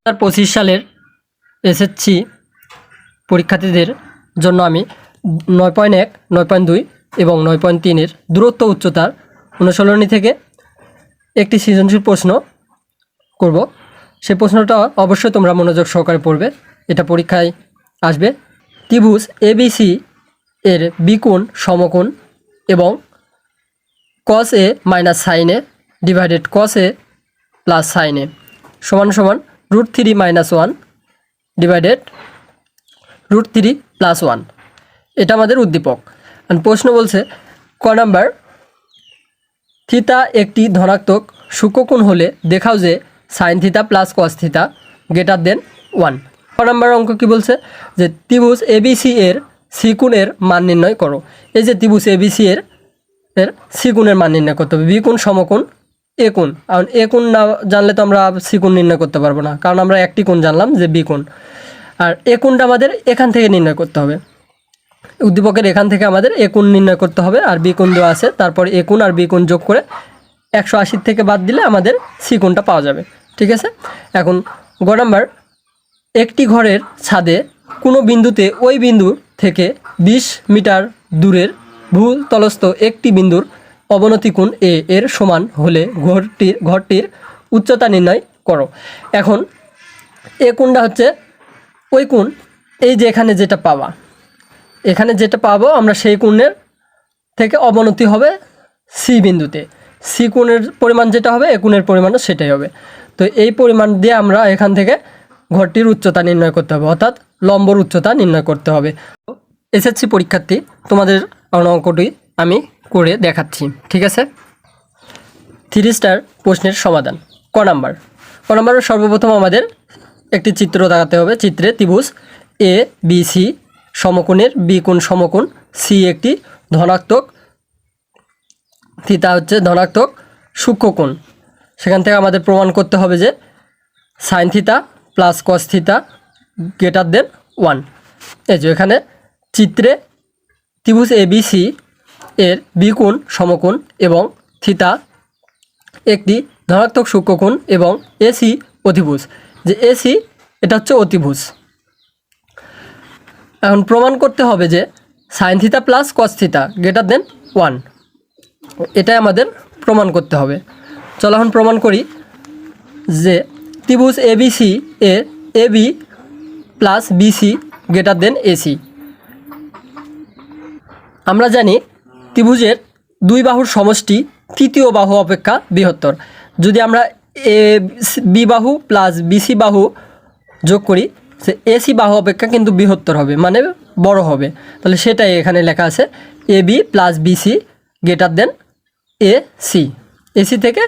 2025 সালের এসএসসি পরীক্ষার্থীদের জন্য আমি 9.1, 9.2 এবং 9.3 দূরত্ব উচ্চতার অনুশীলনী থেকে একটি সৃজনশীল প্রশ্ন করব। সেই প্রশ্নটা অবশ্যই তোমরা মনোযোগ সহকারে পড়বে, এটা পরীক্ষায় আসবে। ত্রিভুজ এবিসি এর বিকোণ সমকোণ এবং cos a minus sin a divided cos a plus sin a সমান সমান √3 - 1 ডিভাইডেড √3 + 1। এটা আমাদের উদ্দীপক। প্রশ্ন বলছে ক নাম্বার, থিতা একটি ধনাত্মক সূক্ষ্মকোণ হলে দেখাও যে sin থিতা প্লাস cos থিতা গ্রেটার দেন 1। ক নাম্বার অঙ্ক কি বলছে যে ত্রিভুজ এবিসি এর সি কোণের মান নির্ণয় করো। এই যে ত্রিভুজ এবিসি এর সি কোণের মান নির্ণয় করতে হবে। বি কোণ সমকোণ এ কোণ, কারণ এ কোণ না জানলে তো আমরা সি কোণ নির্ণয় করতে পারবো না, কারণ আমরা একটি কোণ জানলাম যে বি কোণ। আর এ কোণটা আমাদের এখান থেকে নির্ণয় করতে হবে, উদ্দীপকের এখান থেকে আমাদের এ কোণ নির্ণয় করতে হবে। আর বি কোণ দেওয়া আছে, তারপর এ কোণ আর বি কোণ যোগ করে 180 থেকে বাদ দিলে আমাদের সি কোণটা পাওয়া যাবে। ঠিক আছে। এখন গ নাম্বার, একটি ঘরের ছাদে কোনো বিন্দুতে ওই বিন্দু থেকে 20 মিটার দূরের ভূতলস্থ একটি বিন্দুর অবনতি কোণ এ এর সমান হলে ঘরটির উচ্চতা নির্ণয় করো। এখন এ কোণটা হচ্ছে ওই কোণ, এই যে এখানে যেটা পাবা, এখানে যেটা পাবো আমরা সেই কোণের থেকে অবনতি হবে সি বিন্দুতে। সি কোণের পরিমাণ যেটা হবে এ কোণের পরিমাণও সেটাই হবে। তো এই পরিমাণ দিয়ে আমরা এখান থেকে ঘরটির উচ্চতা নির্ণয় করতে হবে, অর্থাৎ লম্বর উচ্চতা নির্ণয় করতে হবে। এসএসসি পরীক্ষার্থী, তোমাদের অঙ্কটি আমি করে দেখাচ্ছি। ঠিক আছে। 3 স্টার প্রশ্নের সমাধান। ক নাম্বার, সর্বপ্রথম আমাদের একটি চিত্র দেখাতে হবে। চিত্রে ত্রিভুজ এ বি সি সমকোণের বি কোণ সমকোণ, সি একটি ধনাত্মক, থিতা হচ্ছে ধনাত্মক সূক্ষ্মকোণ। সেখান থেকে আমাদের প্রমাণ করতে হবে যে সাইন থিতা প্লাস কস থিতা গ্রেটার দেন 1। এই যে এখানে চিত্রে ত্রিভুজ এবিসি এর বিকোণ সমকোণ এবং থিতা একটি ধনাত্মক সূক্ষ্মকোণ এবং এসি অতিভুজ, যে এসি এটা হচ্ছে অতিভুজ। এখন প্রমাণ করতে হবে যে সাইন থিতা প্লাস কস থিতা গ্রেটার দেন 1, এটাই আমাদের প্রমাণ করতে হবে। চলো এখন প্রমাণ করি যে ত্রিভুজ এবিসি এর AB plus BC greater than AC. আমরা জানি ত্রিভুজের দুই বাহুর সমষ্টি তৃতীয় বাহু অপেক্ষা বৃহত্তর। যদি আমরা এ বি বাহু প্লাস বিসি বাহু যোগ করি, সে এসি বাহু অপেক্ষা কিন্তু বৃহত্তর হবে, মানে বড় হবে। তাহলে সেটাই এখানে লেখা আছে, A B plus BC greater than A C. AC থেকে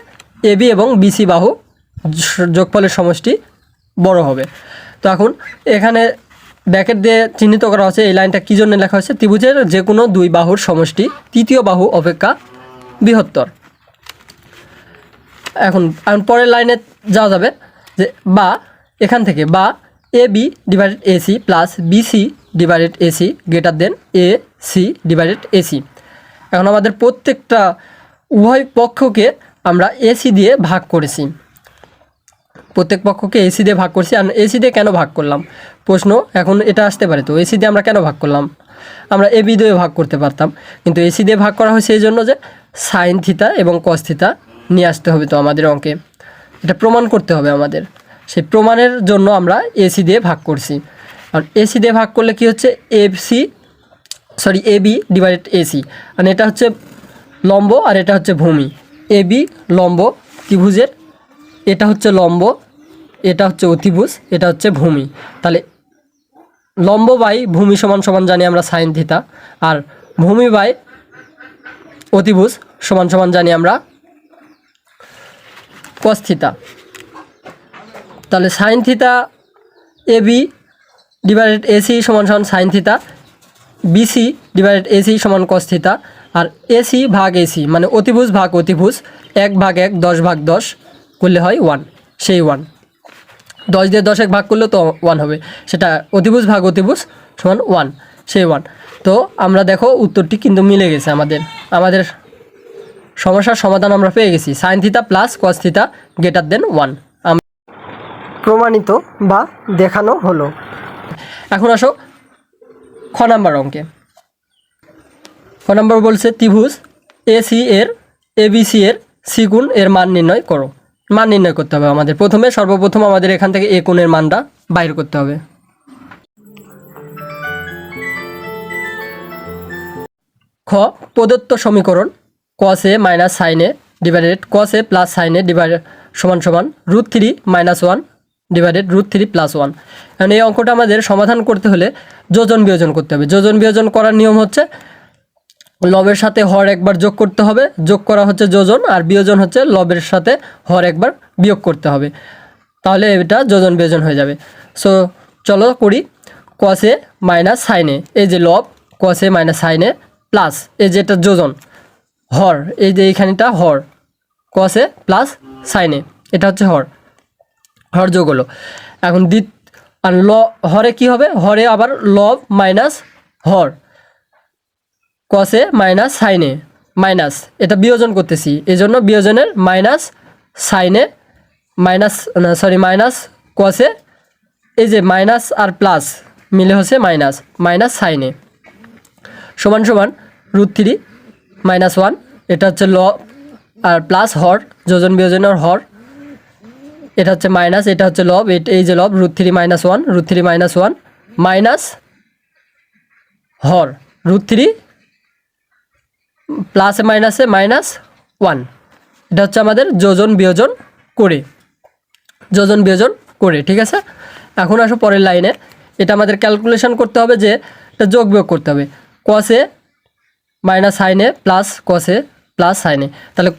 এ বি এবং বিসি বাহু যোগফলের সমষ্টি বড় হবে। তো এখন এখানে ব্র্যাকেট দিয়ে চিহ্নিত করা হচ্ছে, এই লাইনটা কী জন্য লেখা হচ্ছে, ত্রিভুজের যে কোনো দুই বাহুর সমষ্টি তৃতীয় বাহু অপেক্ষা বৃহত্তর। এখন পরের লাইনে যাওয়া যাবে যে বা এখান থেকে বা A B divided AC plus BC divided AC greater than A C divided AC. এখন আমাদের প্রত্যেকটা উভয় পক্ষকে আমরা এসি দিয়ে ভাগ করেছি, প্রত্যেক পক্ষকে এসি দিয়ে ভাগ করছি। আর এসি দিয়ে কেন ভাগ করলাম প্রশ্ন এখন এটা আসতে পারে, তো এসি দিয়ে আমরা কেন ভাগ করলাম? আমরা এবি দিয়ে ভাগ করতে পারতাম, কিন্তু এসি দিয়ে ভাগ করা হয়েছে এই জন্য যে সাইন থিতা এবং কস থিতা নিয়ে আসতে হবে তো আমাদের অঙ্কে, এটা প্রমাণ করতে হবে আমাদের। সেই প্রমাণের জন্য আমরা এসি দিয়ে ভাগ করছি। আর এসি দিয়ে ভাগ করলে কি হচ্ছে, এবি ডিভাইডেড এসি, মানে এটা হচ্ছে লম্ব আর এটা হচ্ছে ভূমি। এবি লম্ব ত্রিভুজের, এটা হচ্ছে লম্ব, এটা হচ্ছে অতিভুজ, এটা হচ্ছে ভূমি। তাহলে লম্ব বাই ভূমি সমান সমান জানি আমরা সাইন থিতা, আর ভূমি বাই অতিভুজ সমান সমান জানি আমরা কস থিতা। তাহলে sine theta AB divided AC সমান সমান sine theta, BC divided AC সমান কস থিতা, আর এসি ভাগ এসি মানে অতিভুজ ভাগ অতিভুজ 1/1 10/10 করলে হয় 1, সেই 1। 10 দিয়ে 10 ভাগ করলে তো 1 হবে, সেটা অতিভুজ ভাগ অতিভুজ সমান 1, সেই 1। তো আমরা দেখো উত্তরটি কিন্তু মিলে গেছে আমাদের সমস্যার সমাধান আমরা পেয়ে গেছি, sine theta plus cos theta greater than 1 প্রমাণিত বা দেখানো হলো। এখন আসো খ নাম্বার অঙ্কে। খ নাম্বার বলছে ত্রিভুজ এসি এর এবিসি এর সি গুণ এর মান নির্ণয় করো। মান নির্ণয় করতে হবে আমাদের। সর্বপ্রথম আমাদের এখান থেকে এ কোণের মানটা বাইর করতে হবে। খ প্রদত্ত সমীকরণ cos a minus sine A divided cos a plus sine A divided সমান সমান √3 মাইনাস 1 ডিভাইডেড √3 প্লাস 1। এখন এই অঙ্কটা আমাদের সমাধান করতে হলে যোজন বিয়োজন করতে হবে। যোজন বিয়োজন করার নিয়ম হচ্ছে লবের সাথে হর একবার যোগ করতে হবে, যোগ করা হচ্ছে যোজন, আর বিয়োজন হচ্ছে লবের সাথে হর একবার বিয়োগ করতে হবে, তাহলে এটা যোজন বিয়োজন হয়ে যাবে। সো চলো করি। cos a মাইনাস সাইন এ, এই যে লব cos a minus sine A plus এই যে এটা যোজন হর, এই যে এইখানেটা হর cos a প্লাস সাইন এ, এটা হচ্ছে হর যোগ হলো। এখন আর হরে কি হবে, হরে আবার লব মাইনাস হর cos a minus sine A minus, এটা বিয়োজন করতেছি এই জন্য বিয়োজনের minus sine A minus cos a, এই যে মাইনাস আর প্লাস মিলে হচ্ছে মাইনাস সাইন এ সমান সমান √3 মাইনাস 1, এটা হচ্ছে লব আর প্লাস হর, যোজন বিয়োজনের হর, এটা হচ্ছে মাইনাস, এটা হচ্ছে লব, এই যে লব √3 মাইনাস 1 মাইনাস হর √3 প্লাসে মাইনাসে মাইনাস 1। এটা হচ্ছে আমাদের যোজন বিয়োজন করে, ঠিক আছে। এখন আসো পরের লাইনে, এটা আমাদের ক্যালকুলেশন করতে হবে যে এটা যোগ বিয়োগ করতে হবে। cos a minus sine A plus cos a plus sine A, তাহলে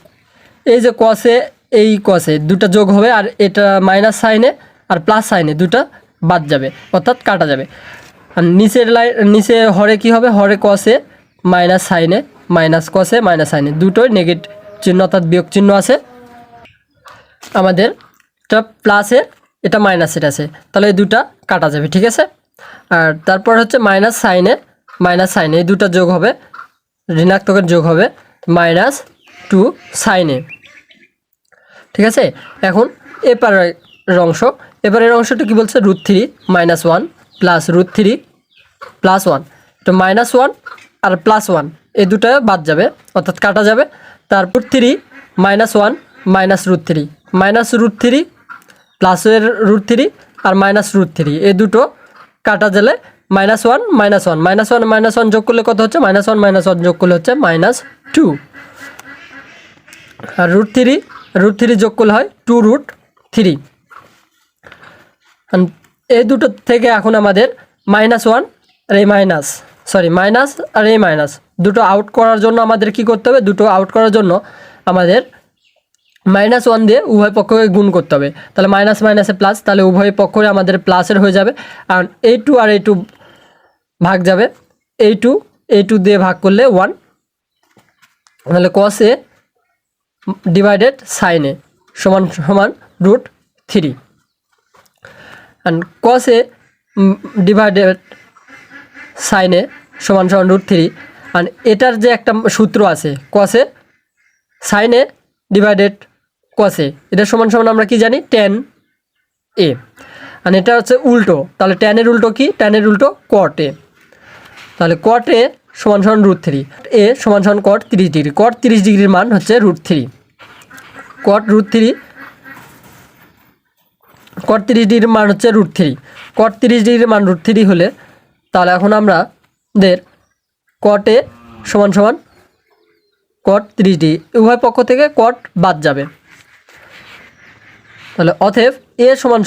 এই যে cos a এই cos a দুটা যোগ হবে, আর এটা মাইনাস সাইন এ আর প্লাস সাইন এ দুটা বাদ যাবে, অর্থাৎ কাটা যাবে। আর নিচে হরে কি হবে, হরে cos a minus sine A minus cos a minus sine A, দুটোই নেগেটিভ চিহ্ন অর্থাৎ বিয়োগ চিহ্ন আছে আমাদের, এটা প্লাসের এটা মাইনাসের আছে, তাহলে এই দুটা কাটা যাবে, ঠিক আছে। আর তারপর হচ্ছে মাইনাস সাইন এ এই দুটা যোগ হবে, ঋণাত্মকের যোগ হবে -2 সাইন এ, ঠিক আছে। এখন এবারের অংশটা কি বলছে, √3 মাইনাস 1 প্লাস √3 প্লাস 1, তো -1 আর +1 এই দুটো বাদ যাবে অর্থাৎ কাটা যাবে। তারপর 3 -1 মাইনাস √3 প্লাসের √3 আর -√3 এই দুটো কাটা গেলে -1 যোগ করলে কত হচ্ছে, -1 যোগ করলে হচ্ছে -2, আর √3 যোগ করলে হয় 2√3। এই দুটো থেকে এখন আমাদের মাইনাস আর এই মাইনাস দুটো আউট করার জন্য আমাদের কি করতে হবে, দুটো আউট করার জন্য আমাদের -1 দিয়ে উভয় পক্ষকে গুণ করতে হবে, তাহলে মাইনাসে প্লাস, তাহলে উভয় পক্ষে আমাদের প্লাসের হয়ে যাবে। আর এই 2 আর এই 2 ভাগ যাবে, এই 2 দিয়ে ভাগ করলে 1, তাহলে cos a divided sine A সমান √3, and cos a divided sine A সমান √3। আর এটার যে একটা সূত্র আছে cos a sine A divided cos a, এটা সমান আমরা কি জানি tan a, আর এটা হচ্ছে উল্টো, তাহলে tan এর উল্টো কি, tan এর উল্টো cot a, তাহলে cot a সমান √3, a সমান cot 30 ডিগ্রি, cot 30 ডিগ্রির মান হচ্ছে √3, cot 30 ডিগ্রির মান হচ্ছে √3, cot 30 ডিগ্রির মান √3 হলে তাহলে এখন আমাদের cot a সমান cot 30 ডিগ্রি, উভয় পক্ষ থেকে cot বাদ যাবে, তাহলে অতএব a সমান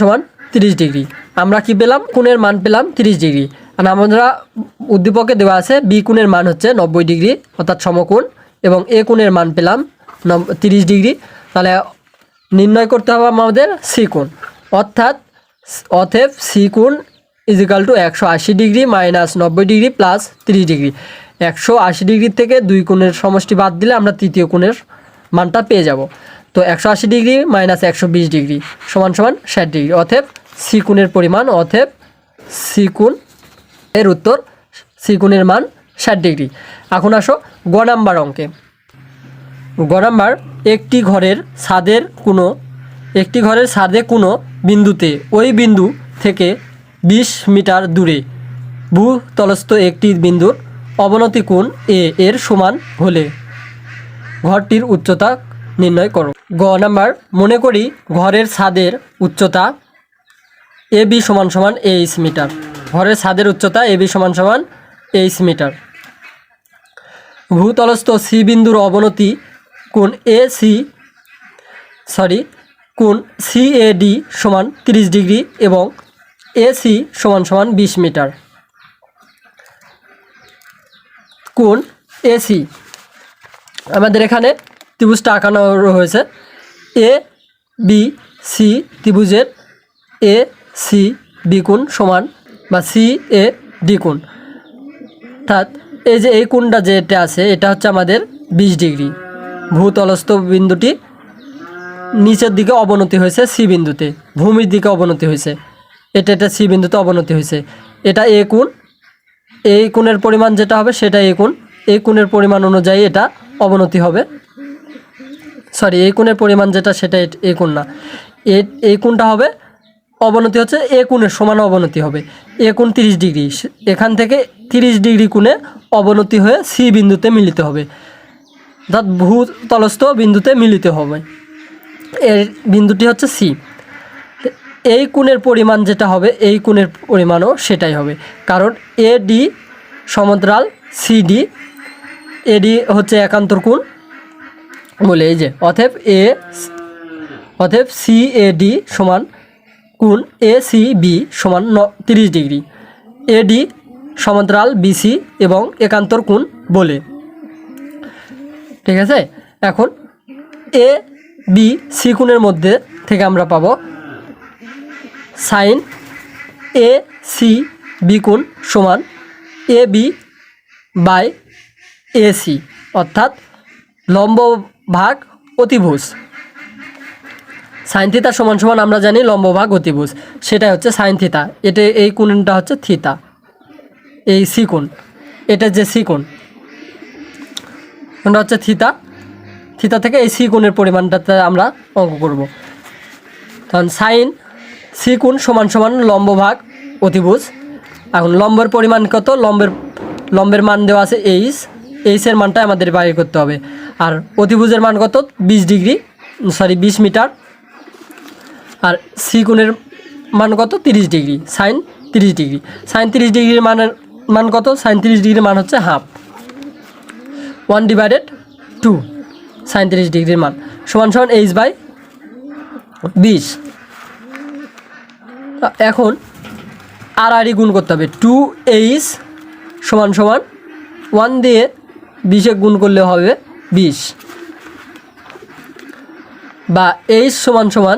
30 ডিগ্রি। আমরা কি পেলাম, কোণের মান পেলাম 30 ডিগ্রি, আর আমরা উদ্দীপকে দেওয়া আছে b কোণের মান হচ্ছে 90 ডিগ্রি অর্থাৎ সমকোণ, এবং a কোণের মান পেলাম 30 ডিগ্রি, তাহলে নির্ণয় করতে হবে আমাদের c কোণ, অতএব c কোণ = 180 degree minus 90 degree plus 30 degree. 180 degree থেকে দুই কোণের সমষ্টি বাদ দিলে আমরা তৃতীয় কোণের মানটা পেয়ে যাব। তো 180 ডিগ্রি মাইনাস 120 ডিগ্রি সমান 60 ডিগ্রি, অতএব c কোণের পরিমাণ, অতএব c কোণ এর উত্তর, c কোণের মান 60 ডিগ্রি। এখন আসো গ নাম্বার অঙ্কে। গ গ নাম্বার একটি ঘরের ছাদে কোনো বিন্দুতে ওই বিন্দু থেকে 20 মিটার দূরে ভূতলস্থ একটি বিন্দুর অবনতি কোণ এ এর সমান হলে ঘরটির উচ্চতা নির্ণয় করো। গ নাম্বার মনে করি ঘরের ছাদের উচ্চতা AB সমান সমান এইচ মিটার। ঘরের ছাদের উচ্চতা AB সমান সমান এইচ মিটার। ভূতলস্থ সি বিন্দুর অবনতি কোণ কোণ CAD সমান 30 ডিগ্রি এবং AC সমান সমান 20 মিটার। কোণ AC আমাদের এখানে ত্রিভুজটা আঁকানো হয়েছে। ABC ত্রিভুজের ACB কোণ সমান বা CAD কোণ, অর্থাৎ এই যে এই কোণটা যেটা আছে এটা হচ্ছে আমাদের 20 ডিগ্রি। ভূতলস্থ বিন্দুটি নিচের দিকে অবনতি হয়েছে সি বিন্দুতে, ভূমির দিকে অবনতি হয়েছে, এটা সি বিন্দুতে অবনতি হয়েছে। এটা এ কোণ, এই কোণের পরিমাণ যেটা হবে সেটা এ কোণ, এই কোণের পরিমাণ অনুযায়ী এটা অবনতি হবে। এই কোণের পরিমাণ যেটা সেটা এ কোণ না, এই কোণটা হবে অবনতি হচ্ছে এ কোণের সমান অবনতি হবে। এ কোণ 30 ডিগ্রি, এখান থেকে 30 ডিগ্রি কোণে অবনতি হয়ে সি বিন্দুতে মিলিত হবে, অর্থাৎ ভূতলস্থ বিন্দুতে মিলিত হবে। এর বিন্দুটি হচ্ছে সি। এই কোণের পরিমাণ যেটা হবে এই কোণের পরিমাণও সেটাই হবে, কারণ AD সমান্তরাল CD, AD হচ্ছে একান্তর কোণ বলে এই যে অতএব CAD সমান কোণ ACB সমান 30 ডিগ্রি, AD সমান্তরাল BC এবং একান্তর কোণ বলে। ঠিক আছে, এখন ABC কোণের মধ্যে থেকে আমরা পাবো সাইন ACB কোণ সমান AB বাই AC, অর্থাৎ লম্ব ভাগ অতিভুজ। সাইন থিতা সমান সমান আমরা জানি লম্ব ভাগ অতিভুজ, সেটাই হচ্ছে সাইন থিতা। এটা এই কোণটা হচ্ছে থিতা, এই সি কোণ, এটা যে সি কোণ কোণটা হচ্ছে থিতা। থিতা থেকে এই সি কোণের পরিমাণটাতে আমরা অঙ্ক করব। তখন সাইন সি কোণ সমান সমান লম্ব ভাগ অতিভুজ। এখন লম্বের পরিমাণ কত, লম্বের মান দেওয়া আছে এইচের মানটা আমাদের বাইর করতে হবে। আর অতিভুজের মান কত, 20 মিটার। আর সি কোণের মান কত, 30 ডিগ্রি, সাইন 30 ডিগ্রি। সাইন 30 ডিগ্রির মান কত, সাইন 30 ডিগ্রির মান হচ্ছে হাফ, 1/2 সাইন 30 ডিগ্রির মান সমান সমান H/20। এখন আর গুণ করতে হবে, 2H সমান সমান 1 দিয়ে 20 গুণ করলে হবে 20, বা H সমান সমান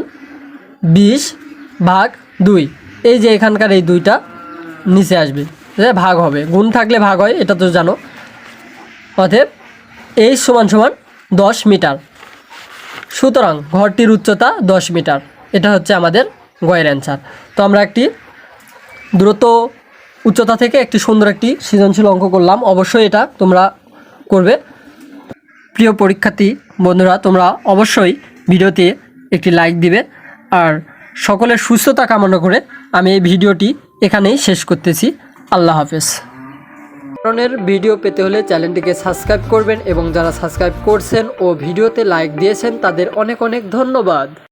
20/2। এই যে এখানকার এই দুইটা নিচে আসবে, ভাগ হবে, গুণ থাকলে ভাগ হয়, এটা তো জানো। অতএব H সমান সমান 10 মিটার। সুতরাং ঘরটির উচ্চতা 10 মিটার। এটা হচ্ছে আমাদের গয়ের অ্যান্সার। তো আমরা একটি দূরত্ব উচ্চতা থেকে একটি সুন্দর একটি সৃজনশীল অঙ্ক করলাম। অবশ্যই এটা তোমরা করবে। প্রিয় পরীক্ষার্থী বন্ধুরা, তোমরা অবশ্যই ভিডিওতে একটি লাইক দিবে। আর সকলের সুস্থতা কামনা করে আমি এই ভিডিওটি এখানেই শেষ করতেছি। আল্লাহ হাফেজ। ধরনের ভিডিও পেতে হলে চ্যানেলটিকে সাবস্ক্রাইব করবেন এবং যারা সাবস্ক্রাইব করছেন ও ভিডিওতে লাইক দিয়েছেন তাদের অনেক অনেক ধন্যবাদ।